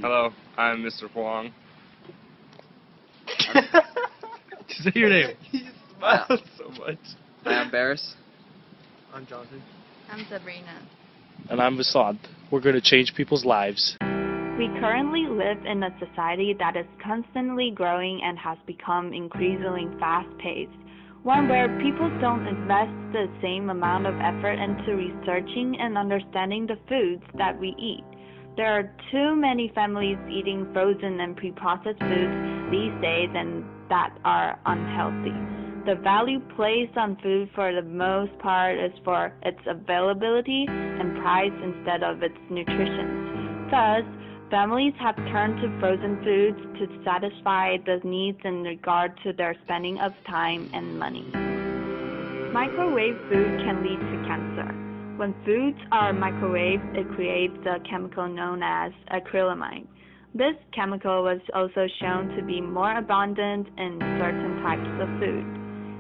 Hello, I'm Mr. Huang. Say your name. He smiled so much. Hi, I'm Baris. I'm Jonathan. I'm Sabrina. And I'm Vasanth. We're going to change people's lives. We currently live in a society that is constantly growing and has become increasingly fast-paced, one where people don't invest the same amount of effort into researching and understanding the foods that we eat. There are too many families eating frozen and pre-processed foods these days and that are unhealthy. The value placed on food for the most part is for its availability and price instead of its nutrition. Thus, families have turned to frozen foods to satisfy the needs in regard to their spending of time and money. Microwave food can lead to cancer. When foods are microwaved, it creates a chemical known as acrylamide. This chemical was also shown to be more abundant in certain types of food.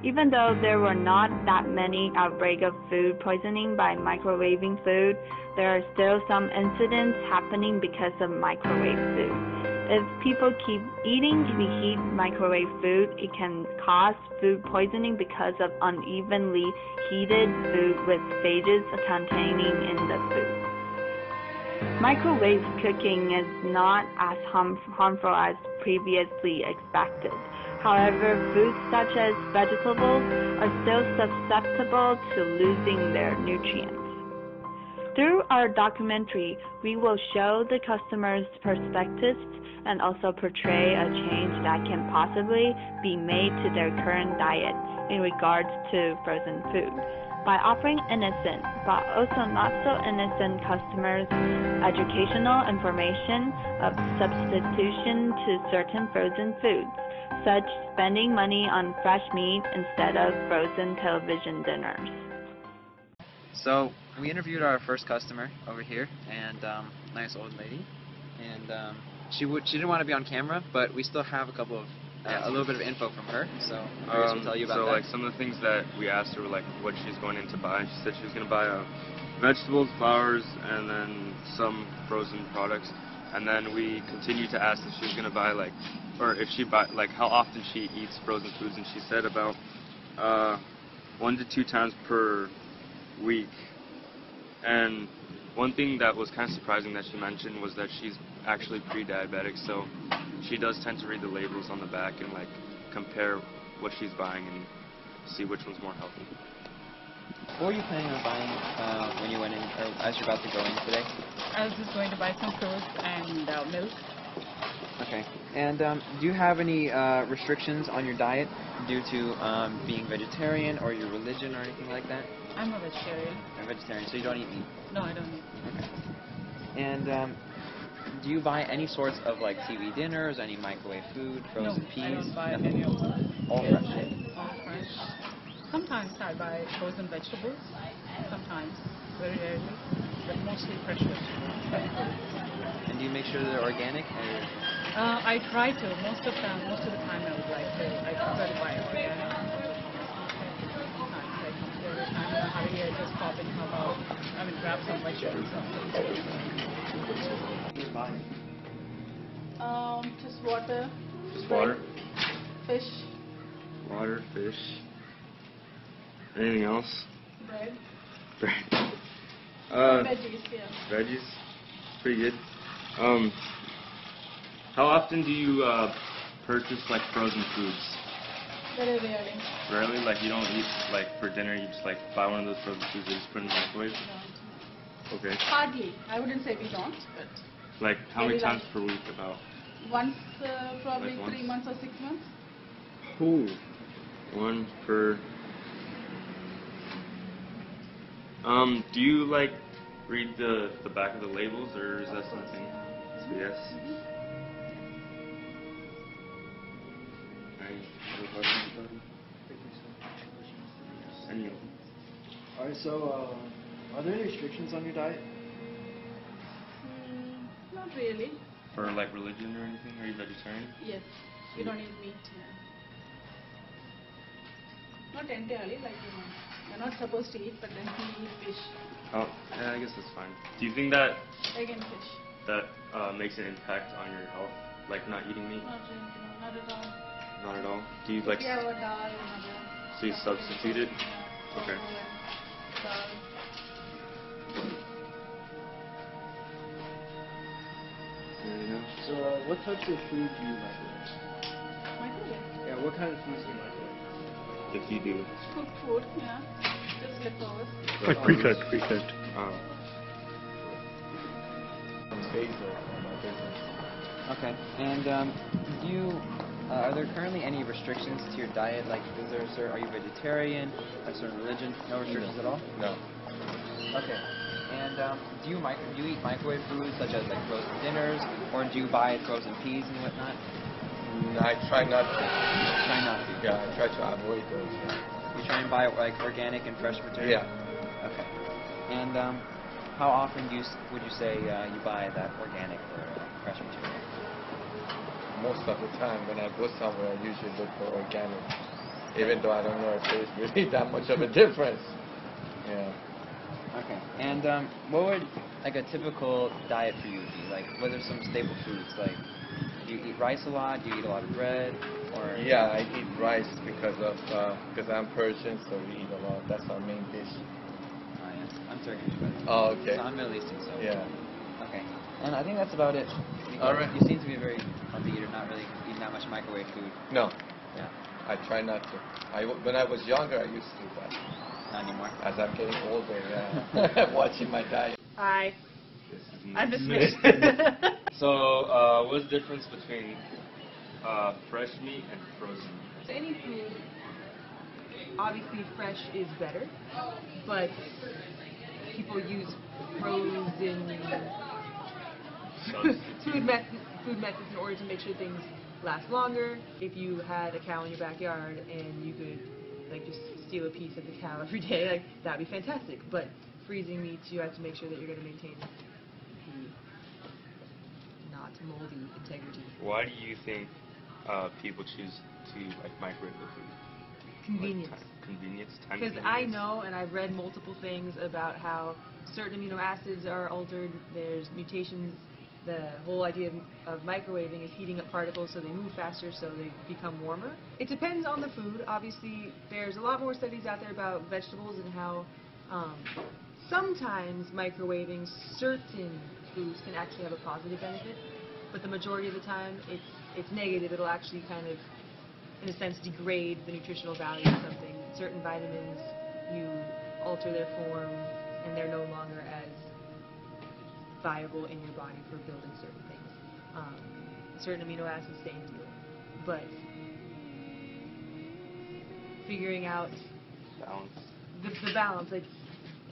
Even though there were not that many outbreaks of food poisoning by microwaving food, there are still some incidents happening because of microwave food. If people keep eating reheat microwave food, it can cause food poisoning because of unevenly heated food with phages containing in the food. Microwave cooking is not as harmful as previously expected. However, foods such as vegetables are still susceptible to losing their nutrients. Through our documentary, we will show the customer's perspectives and also portray a change that can possibly be made to their current diet in regards to frozen food. By offering innocent, but also not so innocent customers educational information of substitution to certain frozen foods, such spending money on fresh meat instead of frozen television dinners. So we interviewed our first customer over here, and nice old lady, and she didn't want to be on camera, but we still have a little bit of info from her, so Baris will tell you about that. So like some of the things that we asked her were like what she's going in to buy. She said she was going to buy vegetables, flowers, and then some frozen products. And then we continued to ask if she was going to buy how often she eats frozen foods, and she said about 1 to 2 times per week. And one thing that was kind of surprising that she mentioned was that she's actually pre-diabetic, so she does tend to read the labels on the back and like compare what she's buying and see which one's more healthy. What were you planning on buying when you went in, or as you're about to go in today? I was just going to buy some fruits and milk. Okay. And do you have any restrictions on your diet due to being vegetarian or your religion or anything like that? I'm a vegetarian. You're a vegetarian, so you don't eat meat? No, I don't eat meat. Okay. And do you buy any sorts of like TV dinners, any microwave food, frozen peas? I don't buy Nothing? any of that. All fresh? All fresh. Sometimes I buy frozen vegetables. Sometimes, very rarely, but mostly fresh vegetables. And do you make sure they're organic? I try to. Most of the time I would like to. I prefer to buy organic. Sometimes I come to every time in a hurry, I just pop in, grab some vegetables. Just water. Just water? Fish. Water, fish. Anything else? Bread. Bread. Veggies, yeah. Veggies? Pretty good. How often do you purchase like frozen foods? Very rarely. Rarely? Like you don't eat like for dinner, you just like buy one of those frozen foods and just put in the microwave? No. Okay. Hardly. I wouldn't say we don't, but... Like how many times per week about? Once, probably Like once? 3 months or 6 months. Ooh. One per... do you like read the back of the labels, or is that something? Yes. Any other questions, buddy? Any of them? Alright, so are there any restrictions on your diet? Not really. For like religion or anything? Are you vegetarian? Yes. We don't eat meat. Not entirely, you're not supposed to eat, but then we eat fish. Oh, yeah, I guess that's fine. Do you think that... Egg and fish. that makes an impact on your health? Like not eating meat? Not drinking, not at all. Not at all? Do you like... Yeah, or dal, another. So you substitute it? Okay. Dal. So, what types of food do you microwave? Microwave. Yeah, what kind of foods do you microwave? If you do. Cooked food, yeah. Just leftovers. Like pre-cooked. Oh. Basil for my business. Okay. And do you are there currently any restrictions to your diet? Like, are you vegetarian? A certain religion? No restrictions at all? No. Okay. And do you eat microwave foods such as like frozen dinners, or do you buy frozen peas and whatnot? I try not to. Try not to. Yeah, I try to avoid those. You try and buy like organic and fresh material. Yeah. Okay. And how often would you say you buy that organic or fresh material? Most of the time, when I go somewhere, I usually look for organic, even though I don't know if there's really that much of a difference. Yeah. Okay. And what would like a typical diet for you be? Like, what are some staple foods? Like, do you eat rice a lot? Do you eat a lot of bread? Or Yeah, I eat rice because I'm Persian, so we eat a lot. That's our main dish. Oh, yeah. I'm Turkish, but Oh, okay. so I'm Middle Eastern, so Yeah. okay. And I think that's about it. All right. You seem to be a very healthy eater, not really eating that much microwave food. No, Yeah. I try not to. When I was younger, I used to do that. Not anymore. As I'm getting older, yeah, watching my diet. Hi. I'm Miss Miss. Smith. So, what's the difference between fresh meat and frozen? Any food, obviously fresh is better, but people use frozen food methods in order to make sure things last longer. If you had a cow in your backyard and you could like just steal a piece of the cow every day, like that'd be fantastic. But freezing meats, you have to make sure that you're going to maintain the not moldy integrity. Why do you think people choose to like microwave the food? Convenience. Like, convenience? Time Because I know, and I've read multiple things about how certain amino acids are altered, there's mutations. The whole idea of microwaving is heating up particles so they move faster, so they become warmer. It depends on the food. Obviously, there's a lot more studies out there about vegetables and how sometimes microwaving certain foods can actually have a positive benefit, but the majority of the time it's negative. It'll actually kind of, in a sense, degrade the nutritional value of something. Certain vitamins, you alter their form, and they're no longer as viable in your body for building certain things. Certain amino acids, same deal. But figuring out balance. The balance, like,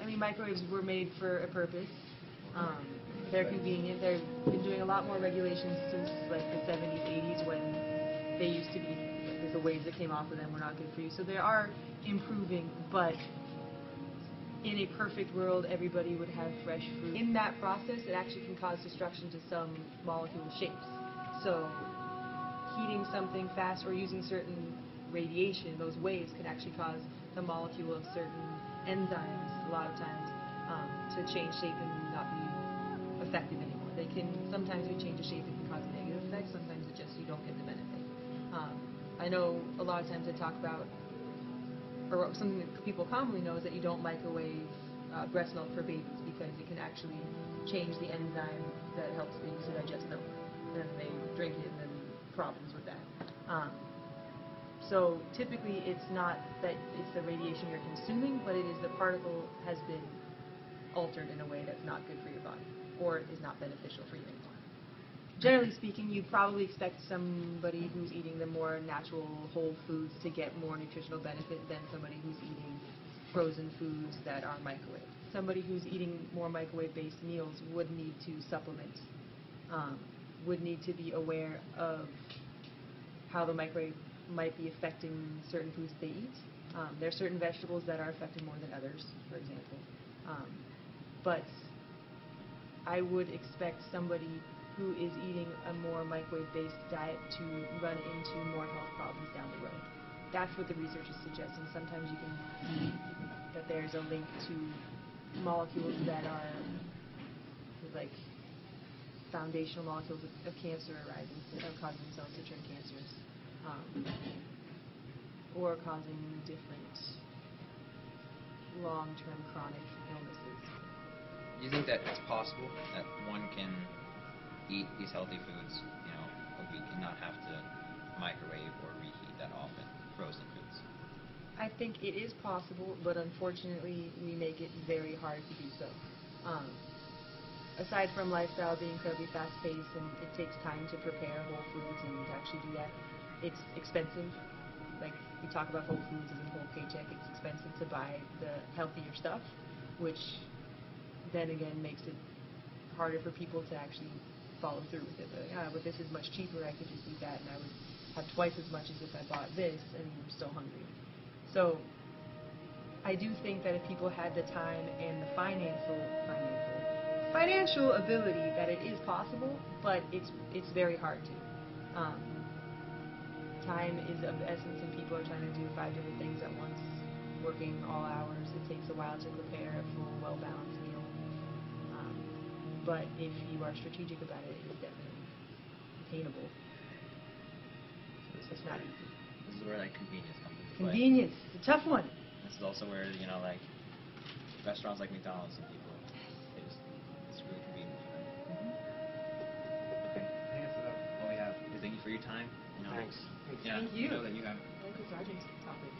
I mean, microwaves were made for a purpose. They're convenient. They've been doing a lot more regulations since like the 70s, 80s, when they used to be, the waves that came off of them were not good for you. So they are improving, but in a perfect world, everybody would have fresh fruit. In that process, it actually can cause destruction to some molecule shapes. So heating something fast or using certain radiation, those waves can actually cause the molecule of certain enzymes, a lot of times, to change shape and not be effective anymore. They can, sometimes we change the shape, it can cause negative effects, sometimes it just, you don't get the benefit. I know a lot of times I talk about, or something that people commonly know is that you don't microwave breast milk for babies because it can actually change the enzyme that helps babies to digest milk. And then they drink it and then problems with that. So typically it's not that it's the radiation you're consuming, but it is the particle has been altered in a way that's not good for your body or is not beneficial for you anymore. Generally speaking, you'd probably expect somebody who's eating the more natural whole foods to get more nutritional benefit than somebody who's eating frozen foods that are microwaved. Somebody who's eating more microwave-based meals would need to supplement, would need to be aware of how the microwave might be affecting certain foods that they eat. There are certain vegetables that are affected more than others, for example. But I would expect somebody who is eating a more microwave-based diet to run into more health problems down the road. That's what the research is suggesting. Sometimes you can see that there's a link to molecules that are like foundational molecules of cancer arising, causing cells to turn cancerous, or causing different long-term chronic illnesses. Do you think that it's possible that one can eat these healthy foods, a week and not have to microwave or reheat that often, frozen foods? I think it is possible, but unfortunately we make it very hard to do so. Aside from lifestyle being incredibly fast-paced and it takes time to prepare whole foods and to actually do that, it's expensive. Like, we talk about whole foods as a whole paycheck, it's expensive to buy the healthier stuff, which then again makes it harder for people to actually follow through with it. Like, but this is much cheaper, I could just eat that and I would have twice as much as if I bought this, and you're still hungry. So I do think that if people had the time and the financial ability, that it is possible, but it's very hard to. Time is of the essence, and people are trying to do 5 different things at once, working all hours. It takes a while to prepare a full, well-balanced meal. But if you are strategic about it, it is definitely attainable. So it's not easy. This is where convenience comes into play. Convenience, it's a tough one. This is also where restaurants like McDonald's and people, it's really convenient for them. Okay, I think that's about all we have. Thank you for your time. Thanks. Yeah, Thank you. I know that you have. Michael Sargent's topic.